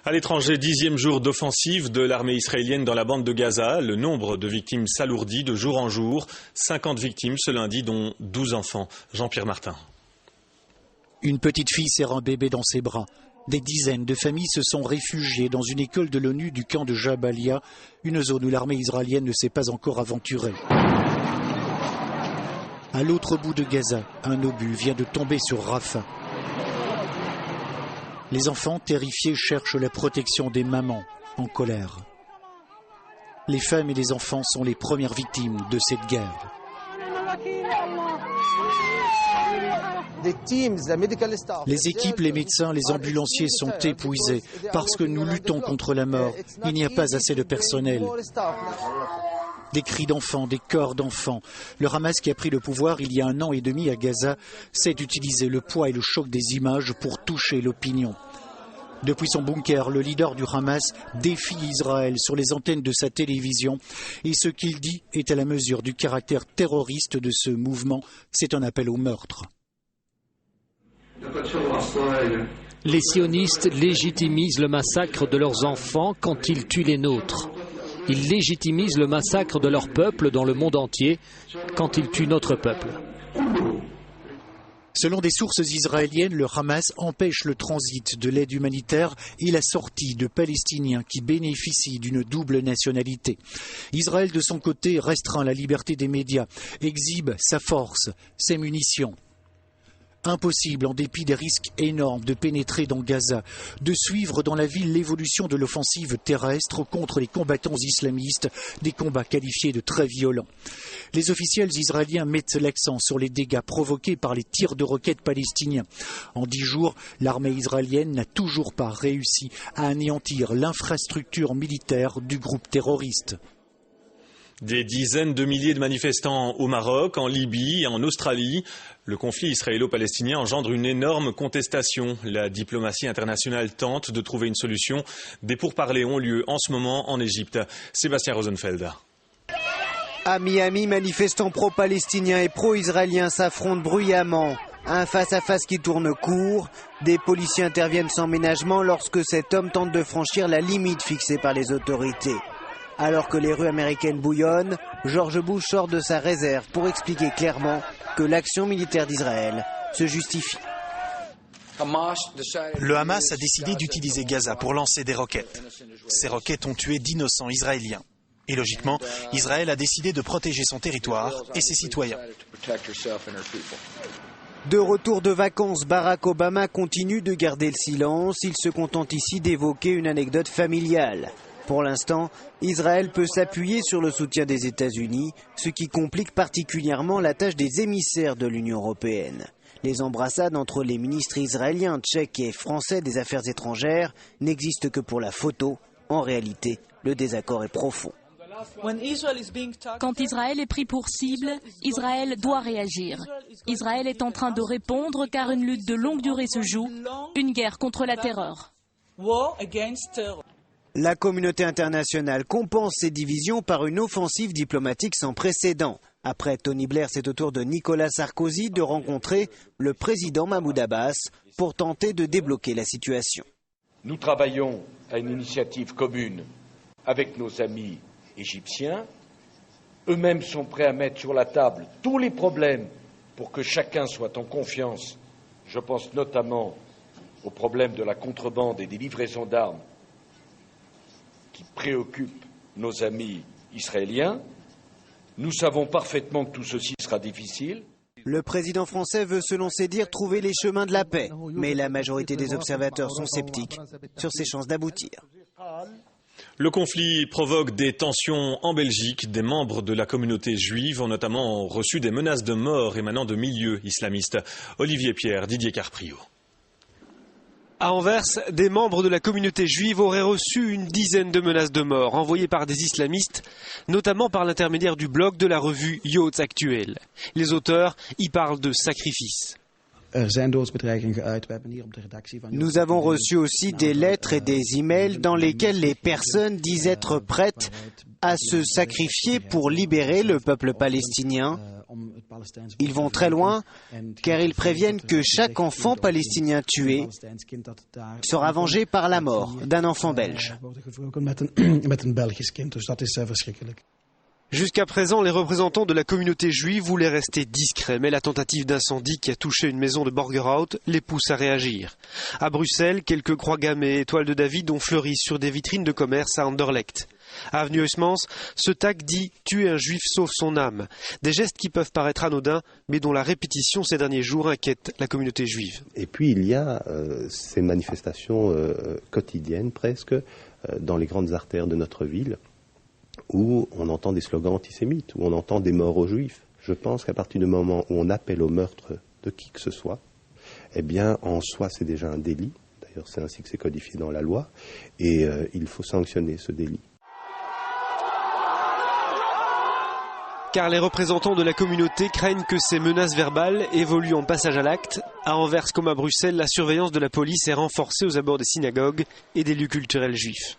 À l'étranger, 10e jour d'offensive de l'armée israélienne dans la bande de Gaza. Le nombre de victimes s'alourdit de jour en jour. 50 victimes ce lundi, dont 12 enfants. Jean-Pierre Martin. Une petite fille serre un bébé dans ses bras. Des dizaines de familles se sont réfugiées dans une école de l'ONU du camp de Jabalia, une zone où l'armée israélienne ne s'est pas encore aventurée. À l'autre bout de Gaza, un obus vient de tomber sur Rafah. Les enfants terrifiés cherchent la protection des mamans en colère. Les femmes et les enfants sont les premières victimes de cette guerre. Les équipes, les médecins, les ambulanciers sont épuisés parce que nous luttons contre la mort. Il n'y a pas assez de personnel. Des cris d'enfants, des corps d'enfants. Le Hamas qui a pris le pouvoir il y a 1 an et demi à Gaza sait utiliser le poids et le choc des images pour toucher l'opinion. Depuis son bunker, le leader du Hamas défie Israël sur les antennes de sa télévision et ce qu'il dit est à la mesure du caractère terroriste de ce mouvement. C'est un appel au meurtre. Les sionistes légitimisent le massacre de leurs enfants quand ils tuent les nôtres. Ils légitimisent le massacre de leur peuple dans le monde entier quand ils tuent notre peuple. Selon des sources israéliennes, le Hamas empêche le transit de l'aide humanitaire et la sortie de Palestiniens qui bénéficient d'une double nationalité. Israël, de son côté, restreint la liberté des médias, exhibe sa force, ses munitions. Impossible, en dépit des risques énormes, de pénétrer dans Gaza, de suivre dans la ville l'évolution de l'offensive terrestre contre les combattants islamistes, des combats qualifiés de très violents. Les officiels israéliens mettent l'accent sur les dégâts provoqués par les tirs de roquettes palestiniens. En 10 jours, l'armée israélienne n'a toujours pas réussi à anéantir l'infrastructure militaire du groupe terroriste. Des dizaines de milliers de manifestants au Maroc, en Libye et en Australie. Le conflit israélo-palestinien engendre une énorme contestation. La diplomatie internationale tente de trouver une solution. Des pourparlers ont lieu en ce moment en Égypte. Sébastien Rosenfeld. À Miami, manifestants pro-palestiniens et pro-israéliens s'affrontent bruyamment. Un face-à-face qui tourne court. Des policiers interviennent sans ménagement lorsque cet homme tente de franchir la limite fixée par les autorités. Alors que les rues américaines bouillonnent, George Bush sort de sa réserve pour expliquer clairement que l'action militaire d'Israël se justifie. Le Hamas a décidé d'utiliser Gaza pour lancer des roquettes. Ces roquettes ont tué d'innocents Israéliens. Et logiquement, Israël a décidé de protéger son territoire et ses citoyens. De retour de vacances, Barack Obama continue de garder le silence. Il se contente ici d'évoquer une anecdote familiale. Pour l'instant, Israël peut s'appuyer sur le soutien des États-Unis, ce qui complique particulièrement la tâche des émissaires de l'Union européenne. Les embrassades entre les ministres israéliens, tchèques et français des Affaires étrangères n'existent que pour la photo. En réalité, le désaccord est profond. Quand Israël est pris pour cible, Israël doit réagir. Israël est en train de répondre car une lutte de longue durée se joue, une guerre contre la terreur. La communauté internationale compense ces divisions par une offensive diplomatique sans précédent. Après Tony Blair, c'est au tour de Nicolas Sarkozy de rencontrer le président Mahmoud Abbas pour tenter de débloquer la situation. Nous travaillons à une initiative commune avec nos amis égyptiens. Eux-mêmes sont prêts à mettre sur la table tous les problèmes pour que chacun soit en confiance. Je pense notamment au problème de la contrebande et des livraisons d'armes qui préoccupe nos amis israéliens. Nous savons parfaitement que tout ceci sera difficile. Le président français veut, selon ses dires, trouver les chemins de la paix. Mais la majorité des observateurs sont sceptiques sur ses chances d'aboutir. Le conflit provoque des tensions en Belgique. Des membres de la communauté juive ont notamment reçu des menaces de mort émanant de milieux islamistes. Olivier Pierre, Didier Carprio. À Anvers, des membres de la communauté juive auraient reçu une dizaine de menaces de mort envoyées par des islamistes, notamment par l'intermédiaire du blog de la revue Joods Actueel. Les auteurs y parlent de sacrifices. Nous avons reçu aussi des lettres et des emails dans lesquels les personnes disent être prêtes à se sacrifier pour libérer le peuple palestinien. Ils vont très loin car ils préviennent que chaque enfant palestinien tué sera vengé par la mort d'un enfant belge. Jusqu'à présent, les représentants de la communauté juive voulaient rester discrets, mais la tentative d'incendie qui a touché une maison de Borgerhout les pousse à réagir. À Bruxelles, quelques croix gammées et étoiles de David ont fleuri sur des vitrines de commerce à Anderlecht. À Avenue Huysmans, ce tag dit « Tuer un juif sauve son âme ». Des gestes qui peuvent paraître anodins, mais dont la répétition ces derniers jours inquiète la communauté juive. Et puis il y a ces manifestations quotidiennes presque dans les grandes artères de notre ville, où on entend des slogans antisémites, où on entend des morts aux juifs. Je pense qu'à partir du moment où on appelle au meurtre de qui que ce soit, eh bien en soi c'est déjà un délit. D'ailleurs c'est ainsi que c'est codifié dans la loi, et il faut sanctionner ce délit. Car les représentants de la communauté craignent que ces menaces verbales évoluent en passage à l'acte. À Anvers comme à Bruxelles, la surveillance de la police est renforcée aux abords des synagogues et des lieux culturels juifs.